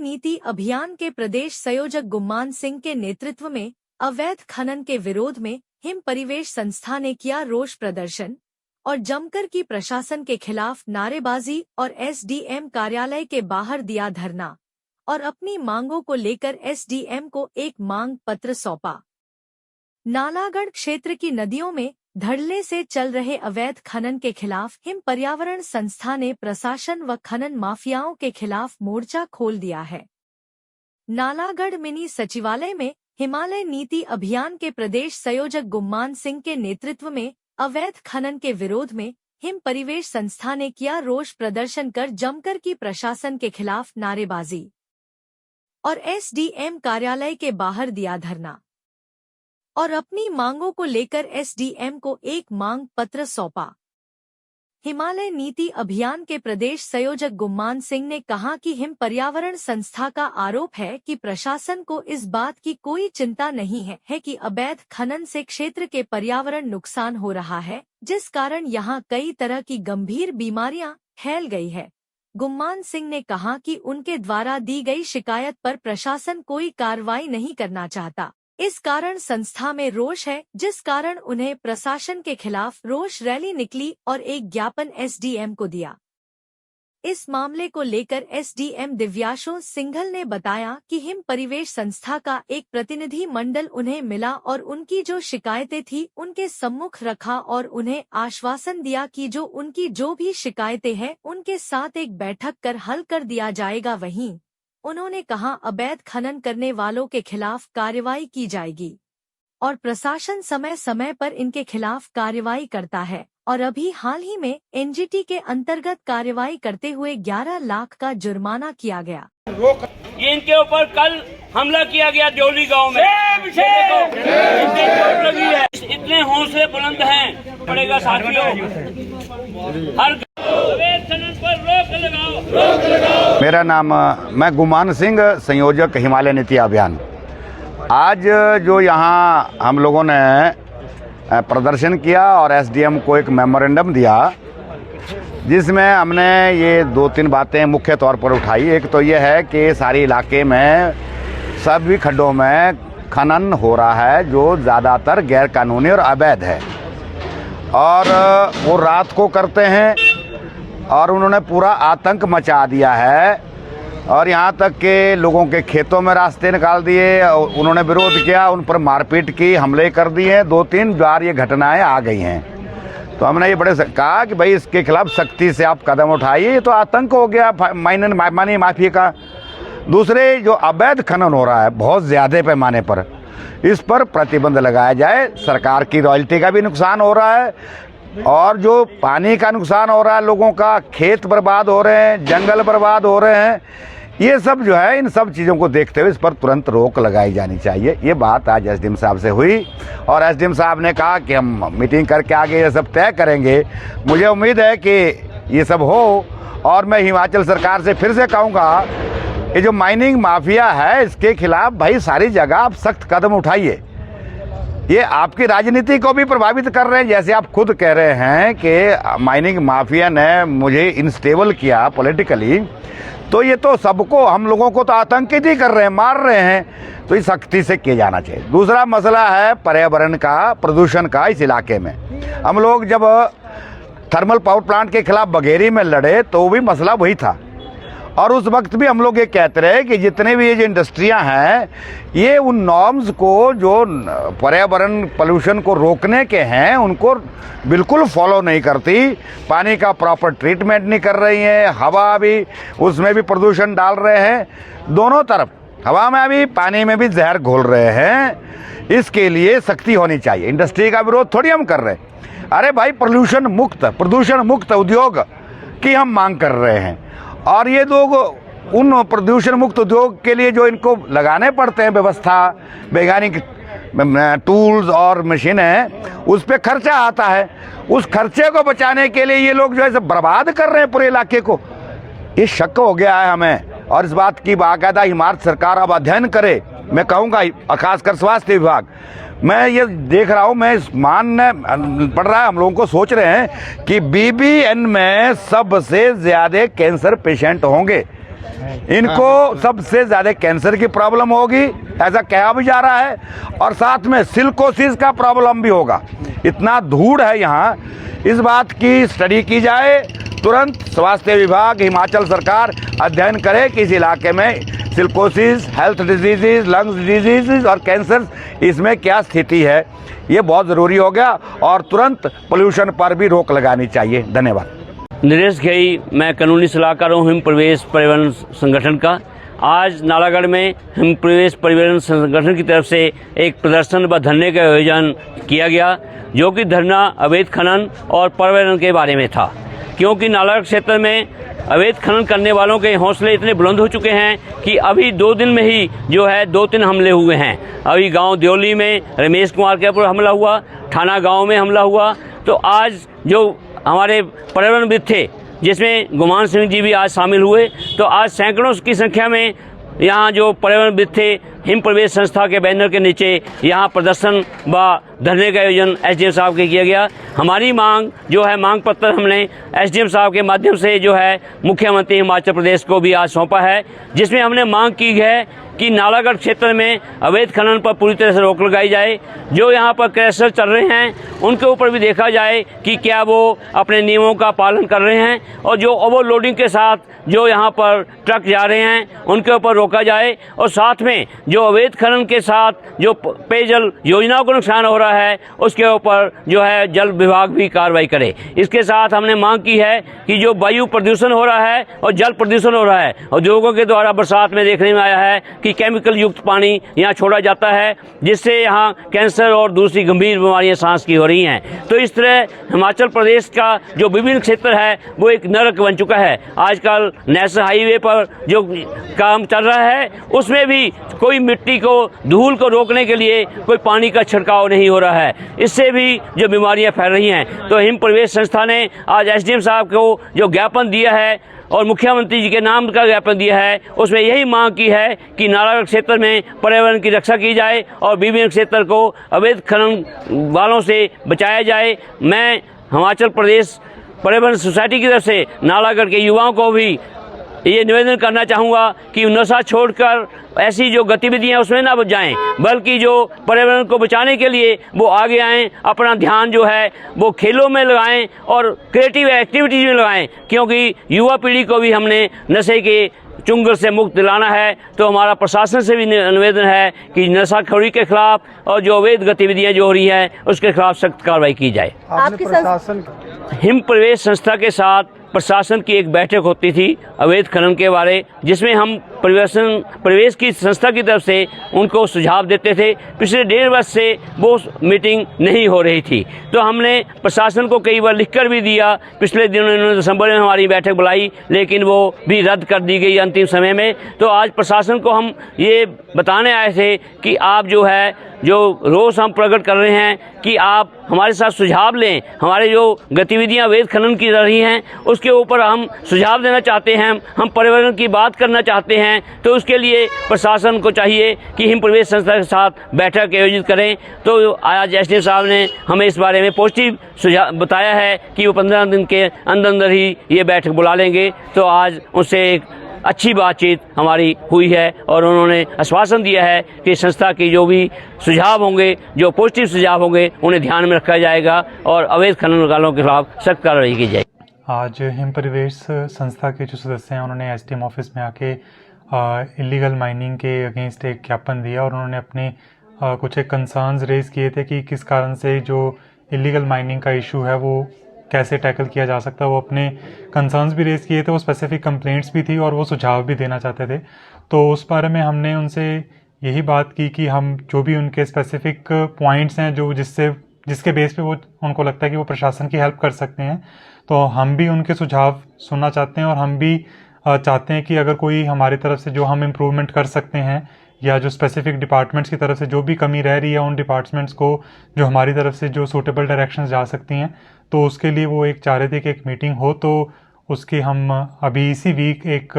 नीति अभियान के प्रदेश संयोजक गुम्मान सिंह के नेतृत्व में अवैध खनन के विरोध में हिम परिवेश संस्था ने किया रोष प्रदर्शन और जमकर की प्रशासन के खिलाफ नारेबाजी और एसडीएम कार्यालय के बाहर दिया धरना और अपनी मांगों को लेकर एसडीएम को एक मांग पत्र सौंपा। नालागढ़ क्षेत्र की नदियों में धड़ल्ले से चल रहे अवैध खनन के खिलाफ हिम पर्यावरण संस्था ने प्रशासन व खनन माफियाओं के खिलाफ मोर्चा खोल दिया है। नालागढ़ मिनी सचिवालय में हिमालय नीति अभियान के प्रदेश संयोजक गुम्मान सिंह के नेतृत्व में अवैध खनन के विरोध में हिम परिवेश संस्था ने किया रोष प्रदर्शन कर जमकर की प्रशासन के खिलाफ नारेबाजी और एसडीएम कार्यालय के बाहर दिया धरना और अपनी मांगों को लेकर एसडीएम को एक मांग पत्र सौंपा। हिमालय नीति अभियान के प्रदेश संयोजक गुम्मान सिंह ने कहा कि हिम पर्यावरण संस्था का आरोप है कि प्रशासन को इस बात की कोई चिंता नहीं है कि अवैध खनन से क्षेत्र के पर्यावरण नुकसान हो रहा है, जिस कारण यहां कई तरह की गंभीर बीमारियां फैल गई है। गुम्मान सिंह ने कहा कि उनके द्वारा दी गई शिकायत पर प्रशासन कोई कार्रवाई नहीं करना चाहता, इस कारण संस्था में रोष है, जिस कारण उन्हें प्रशासन के खिलाफ रोष रैली निकली और एक ज्ञापन एसडीएम को दिया। इस मामले को लेकर एसडीएम दिव्याशो सिंघल ने बताया कि हिम परिवेश संस्था का एक प्रतिनिधि मंडल उन्हें मिला और उनकी जो शिकायतें थी उनके सम्मुख रखा और उन्हें आश्वासन दिया कि उनकी जो भी शिकायतें हैं उनके साथ एक बैठक कर हल कर दिया जाएगा। वहीं उन्होंने कहा अवैध खनन करने वालों के खिलाफ कार्रवाई की जाएगी और प्रशासन समय समय पर इनके खिलाफ कार्रवाई करता है और अभी हाल ही में एनजीटी के अंतर्गत कार्रवाई करते हुए 11 लाख का जुर्माना किया गया। ये इनके ऊपर कल हमला किया गया देवली गांव में। इनके चोट लगी है। इतने हौसले बुलंद हैं, पड़ेगा साथियों, हर अवैध खनन पर रोक लगाओ। मेरा नाम मैं गुम्मान सिंह, संयोजक हिमालय नीति अभियान। आज जो यहाँ हम लोगों ने प्रदर्शन किया और एसडीएम को एक मेमोरेंडम दिया, जिसमें हमने ये 2-3 बातें मुख्य तौर पर उठाई। एक तो ये है कि सारे इलाके में सभी खड्डों में खनन हो रहा है जो ज़्यादातर गैर कानूनी और अवैध है और वो रात को करते हैं और उन्होंने पूरा आतंक मचा दिया है और यहाँ तक के लोगों के खेतों में रास्ते निकाल दिए। उन्होंने विरोध किया, उन पर मारपीट की, हमले कर दिए। 2-3 बार ये घटनाएं आ गई हैं। तो हमने ये बड़े कहा कि भाई इसके खिलाफ सख्ती से आप कदम उठाइए, ये तो आतंक हो गया मानी माफिया का। दूसरे जो अवैध खनन हो रहा है बहुत ज़्यादा पैमाने पर, इस पर प्रतिबंध लगाया जाए। सरकार की रॉयल्टी का भी नुकसान हो रहा है और जो पानी का नुकसान हो रहा है, लोगों का खेत बर्बाद हो रहे हैं, जंगल बर्बाद हो रहे हैं, ये सब जो है, इन सब चीज़ों को देखते हुए इस पर तुरंत रोक लगाई जानी चाहिए। ये बात आज एसडीएम साहब से हुई और एसडीएम साहब ने कहा कि हम मीटिंग करके आगे ये सब तय करेंगे। मुझे उम्मीद है कि ये सब हो और मैं हिमाचल सरकार से फिर से कहूँगा, ये जो माइनिंग माफिया है इसके खिलाफ भाई सारी जगह आप सख्त कदम उठाइए। ये आपकी राजनीति को भी प्रभावित कर रहे हैं। जैसे आप खुद कह रहे हैं कि माइनिंग माफिया ने मुझे इनस्टेबल किया पॉलिटिकली, तो ये तो सबको, हम लोगों को तो आतंकित ही कर रहे हैं, मार रहे हैं। तो ये सख्ती से किया जाना चाहिए। दूसरा मसला है पर्यावरण का, प्रदूषण का। इस इलाके में हम लोग जब थर्मल पावर प्लांट के खिलाफ बघेरी में लड़े तो भी मसला वही था और उस वक्त भी हम लोग ये कहते रहे कि जितने भी ये जो इंडस्ट्रियां हैं ये उन नॉर्म्स को, जो पर्यावरण पोल्यूशन को रोकने के हैं, उनको बिल्कुल फॉलो नहीं करती। पानी का प्रॉपर ट्रीटमेंट नहीं कर रही हैं, हवा भी, उसमें भी प्रदूषण डाल रहे हैं। दोनों तरफ, हवा में भी पानी में भी जहर घोल रहे हैं। इसके लिए सख्ती होनी चाहिए। इंडस्ट्री का विरोध थोड़ी हम कर रहे हैं। अरे भाई, प्रदूषण मुक्त उद्योग की हम मांग कर रहे हैं और ये लोग उन प्रदूषण मुक्त उद्योग के लिए जो इनको लगाने पड़ते हैं व्यवस्था, वैज्ञानिक टूल्स और मशीनें, उस पे खर्चा आता है। उस खर्चे को बचाने के लिए ये लोग जो है बर्बाद कर रहे हैं पूरे इलाके को। ये शक हो गया है हमें और इस बात की बाकायदा हिमाचल सरकार अब अध्ययन करे। मैं कहूँगा खासकर स्वास्थ्य विभाग, मैं ये देख रहा हूँ, मैं मानने पड़ रहा है, हम लोगों को सोच रहे हैं कि बीबीएन में सबसे ज्यादा कैंसर पेशेंट होंगे इनको सबसे ज़्यादा कैंसर की प्रॉब्लम होगी, ऐसा कहा भी जा रहा है, और साथ में सिलिकोसिस का प्रॉब्लम भी होगा। इतना धूड़ है यहाँ, इस बात की स्टडी की जाए, तुरंत स्वास्थ्य विभाग, हिमाचल सरकार अध्ययन करे कि इस इलाके में silicosis, health disease, lungs disease और कैंसर, इसमें क्या स्थिति है, ये बहुत ज़रूरी हो गया, और तुरंत पोल्यूशन पर भी रोक लगानी चाहिए। धन्यवाद। नरेश घई, मैं कानूनी सलाहकार हूँ हिम प्रवेश परिवहन संगठन का। आज नालागढ़ में हिम प्रवेश परिवहन संगठन की तरफ से एक प्रदर्शन व धरने का आयोजन किया गया, जो कि धरना अवैध खनन और पर्यावरण के बारे में था। क्योंकि नालागढ़ क्षेत्र में अवैध खनन करने वालों के हौसले इतने बुलंद हो चुके हैं कि अभी 2 दिन में ही जो है 2-3 हमले हुए हैं। अभी गांव देवली में रमेश कुमार के ऊपर हमला हुआ, थाना गांव में हमला हुआ। तो आज जो हमारे पर्यावरणविद थे, जिसमें गुमान सिंह जी भी आज शामिल हुए, तो आज सैकड़ों की संख्या में यहाँ जो पर्यावरणविद थे, हिम प्रवेश संस्था के बैनर के नीचे यहाँ प्रदर्शन व धरने का आयोजन एसडीएम साहब के किया गया। हमारी मांग जो है, मांग पत्र हमने एसडीएम साहब के माध्यम से जो है मुख्यमंत्री हिमाचल प्रदेश को भी आज सौंपा है, जिसमें हमने मांग की है कि नालागढ़ क्षेत्र में अवैध खनन पर पूरी तरह से रोक लगाई जाए। जो यहाँ पर क्रैशर चल रहे हैं उनके ऊपर भी देखा जाए कि क्या वो अपने नियमों का पालन कर रहे हैं, और जो ओवरलोडिंग के साथ जो यहाँ पर ट्रक जा रहे हैं उनके ऊपर रोका जाए, और साथ में जो अवैध खनन के साथ जो पेयजल योजनाओं को नुकसान हो रहा है उसके ऊपर जो है जल विभाग भी कार्रवाई करे। इसके साथ हमने मांग की है कि जो वायु प्रदूषण हो रहा है और जल प्रदूषण हो रहा है, उद्योगों के द्वारा बरसात में देखने में आया है कि केमिकल युक्त पानी यहाँ छोड़ा जाता है, जिससे यहाँ कैंसर और दूसरी गंभीर बीमारियां सांस की हो रही हैं। तो इस तरह हिमाचल प्रदेश का जो विभिन्न क्षेत्र है वो एक नरक बन चुका है। आजकल नेशनल हाईवे पर जो काम चल रहा है उसमें भी कोई मिट्टी को, धूल को रोकने के लिए कोई पानी का छिड़काव नहीं हो रहा है, इससे भी जो बीमारियां फैल रही हैं। तो हिम प्रवेश संस्था ने आज एसडीएम साहब को जो ज्ञापन दिया है और मुख्यमंत्री जी के नाम का ज्ञापन दिया है, उसमें यही मांग की है कि नालागढ़ क्षेत्र में पर्यावरण की रक्षा की जाए और विभिन्न क्षेत्र को अवैध खनन वालों से बचाया जाए। मैं हिमाचल प्रदेश पर्यावरण सोसाइटी की तरफ से नालागढ़ के युवाओं को भी ये निवेदन करना चाहूँगा कि नशा छोड़कर ऐसी जो गतिविधियां उसमें ना जाएं, बल्कि जो पर्यावरण को बचाने के लिए वो आगे आएं, अपना ध्यान जो है वो खेलों में लगाएं और क्रिएटिव एक्टिविटीज में लगाएं, क्योंकि युवा पीढ़ी को भी हमने नशे के चुंगल से मुक्त दिलाना है। तो हमारा प्रशासन से भी निवेदन है कि नशाखोरी के खिलाफ और जो अवैध गतिविधियां जो हो रही हैं उसके खिलाफ सख्त कार्रवाई की जाए। आपकी प्रशासन हिम प्रवेश संस्था के साथ प्रशासन की एक बैठक होती थी अवैध खनन के बारे, जिसमें हम प्रवेश की संस्था की तरफ से उनको सुझाव देते थे। पिछले 1.5 वर्ष से वो मीटिंग नहीं हो रही थी, तो हमने प्रशासन को कई बार लिखकर भी दिया। पिछले दिनों इन्होंने दिसंबर में हमारी बैठक बुलाई, लेकिन वो भी रद्द कर दी गई अंतिम समय में। तो आज प्रशासन को हम ये बताने आए थे कि आप जो है, जो रोष हम प्रकट कर रहे हैं कि आप हमारे साथ सुझाव लें। हमारे जो गतिविधियां अवैध खनन की रही हैं उसके ऊपर हम सुझाव देना चाहते हैं, हम पर्यावरण की बात करना चाहते हैं। तो उसके लिए प्रशासन को चाहिए कि हिम प्रवेश संस्था के साथ बैठक आयोजित करें। तो आज एसडीएम साहब ने हमें इस बारे में पॉजिटिव सुझाव बताया है कि वो 15 दिन के अंदर ही ये बैठक बुला लेंगे। तो आज उनसे एक अच्छी बातचीत हमारी हुई है और उन्होंने आश्वासन दिया है कि संस्था की जो भी सुझाव होंगे, जो पॉजिटिव सुझाव होंगे, उन्हें ध्यान में रखा जाएगा और अवैध खनन वालों के खिलाफ सख्त कार्रवाई की जाएगी। आज हिम परिवेश संस्था के जो सदस्य हैं उन्होंने एसडीएम ऑफिस में आके इलीगल माइनिंग के अगेंस्ट एक ज्ञापन दिया और उन्होंने अपने कुछ एक कंसर्न्स रेज किए थे कि किस कारण से जो इलीगल माइनिंग का इशू है वो कैसे टैकल किया जा सकता है। वो अपने कंसर्न्स भी रेज किए थे, वो स्पेसिफिक कंप्लेंट्स भी थी और वो सुझाव भी देना चाहते थे। तो उस बारे में हमने उनसे यही बात की कि हम जो भी उनके स्पेसिफिक पॉइंट्स हैं जो जिसके बेस पे वो उनको लगता है कि वो प्रशासन की हेल्प कर सकते हैं, तो हम भी उनके सुझाव सुनना चाहते हैं और हम भी चाहते हैं कि अगर कोई हमारी तरफ से जो हम इम्प्रूवमेंट कर सकते हैं या जो स्पेसिफिक डिपार्टमेंट्स की तरफ से जो भी कमी रह रही है उन डिपार्टमेंट्स को जो हमारी तरफ से जो सूटेबल डायरेक्शंस जा सकती हैं, तो उसके लिए वो एक चाह रहे थे कि एक मीटिंग हो। तो उसकी हम अभी इसी वीक एक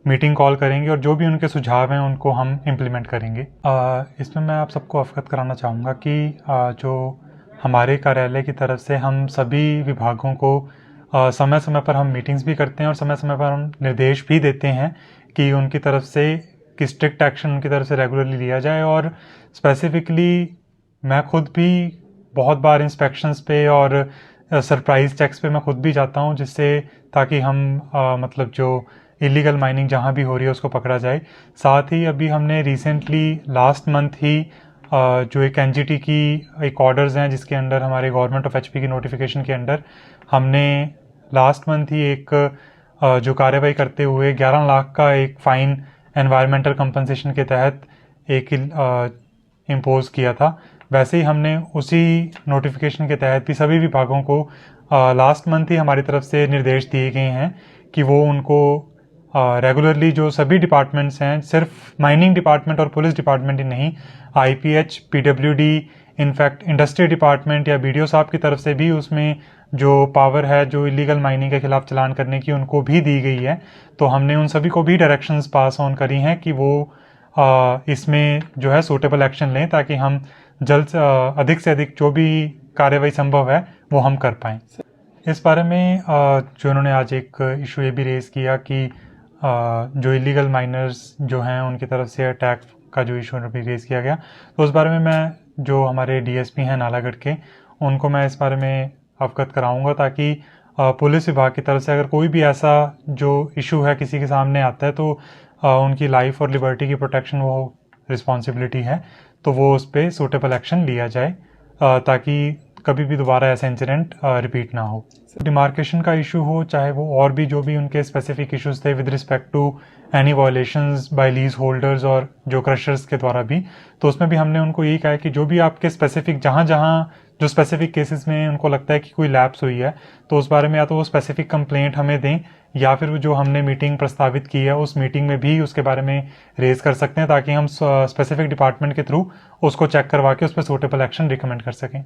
मीटिंग कॉल करेंगे और जो भी उनके सुझाव हैं उनको हम इम्प्लीमेंट करेंगे। इसमें मैं आप सबको अवगत कराना चाहूँगा कि जो हमारे कार्यालय की तरफ से हम सभी विभागों को समय समय पर हम मीटिंग्स भी करते हैं और समय समय पर हम निर्देश भी देते हैं कि उनकी तरफ से कि स्ट्रिक्ट एक्शन उनकी तरफ से रेगुलरली लिया जाए। और स्पेसिफिकली मैं खुद भी बहुत बार इंस्पेक्शंस पे और सरप्राइज चेक्स पे मैं खुद भी जाता हूँ, जिससे ताकि हम मतलब जो इलीगल माइनिंग जहाँ भी हो रही है उसको पकड़ा जाए। साथ ही अभी हमने रिसेंटली लास्ट मंथ ही जो एक एनजीटी की एक ऑर्डर्स हैं जिसके अंडर हमारे गवर्नमेंट ऑफ एचपी की नोटिफिकेशन के अंडर हमने लास्ट मंथ ही एक जो कार्रवाई करते हुए 11 लाख का एक फ़ाइन एनवायरमेंटल कंपनसेशन के तहत एक इम्पोज किया था। वैसे ही हमने उसी नोटिफिकेशन के तहत भी सभी विभागों को लास्ट मंथ ही हमारी तरफ से निर्देश दिए गए हैं कि वो उनको रेगुलरली जो सभी डिपार्टमेंट्स हैं, सिर्फ माइनिंग डिपार्टमेंट और पुलिस डिपार्टमेंट ही नहीं, IPH, PWD, in fact industry department या बीडीओ साहब की तरफ से भी उसमें जो पावर है जो इलीगल माइनिंग के खिलाफ चलान करने की उनको भी दी गई है। तो हमने उन सभी को भी डायरेक्शंस पास ऑन करी हैं कि वो इसमें जो है सूटेबल एक्शन लें, ताकि हम जल्द अधिक से अधिक जो भी कार्रवाई संभव है वो हम कर पाएँ। इस बारे में जो उन्होंने आज एक इशू ये भी रेज़ किया कि जो इलीगल माइनर्स जो हैं उनकी तरफ से अटैक का जो इशू भी रेज़ किया गया, तो उस बारे में मैं जो हमारे डीएसपी हैं नालागढ़ के, उनको मैं इस बारे में अवगत कराऊंगा, ताकि पुलिस विभाग की तरफ से अगर कोई भी ऐसा जो इशू है किसी के सामने आता है तो उनकी लाइफ और लिबर्टी की प्रोटेक्शन वो रिस्पॉन्सिबिलिटी है, तो वो उस पर सूटेबल एक्शन लिया जाए ताकि कभी भी दोबारा ऐसा इंसिडेंट रिपीट ना हो। डिमार्केशन का इशू हो, चाहे वो और भी जो भी उनके स्पेसिफिक इश्यूज थे with respect to any violations by lease holders और जो क्रशर्स के द्वारा भी, तो उसमें भी हमने उनको यही कहा है कि जो भी आपके स्पेसिफिक जहाँ जो स्पेसिफिक केसेस में उनको लगता है कि कोई लैप्स हुई है, तो उस बारे में या तो वो स्पेसिफिक कंप्लेंट हमें दें या फिर जो हमने मीटिंग प्रस्तावित की है उस मीटिंग में भी उसके बारे में रेज कर सकते हैं, ताकि हम स्पेसिफिक डिपार्टमेंट के थ्रू उसको चेक करवा के उस पर सूटेबल एक्शन रिकमेंड कर सकें।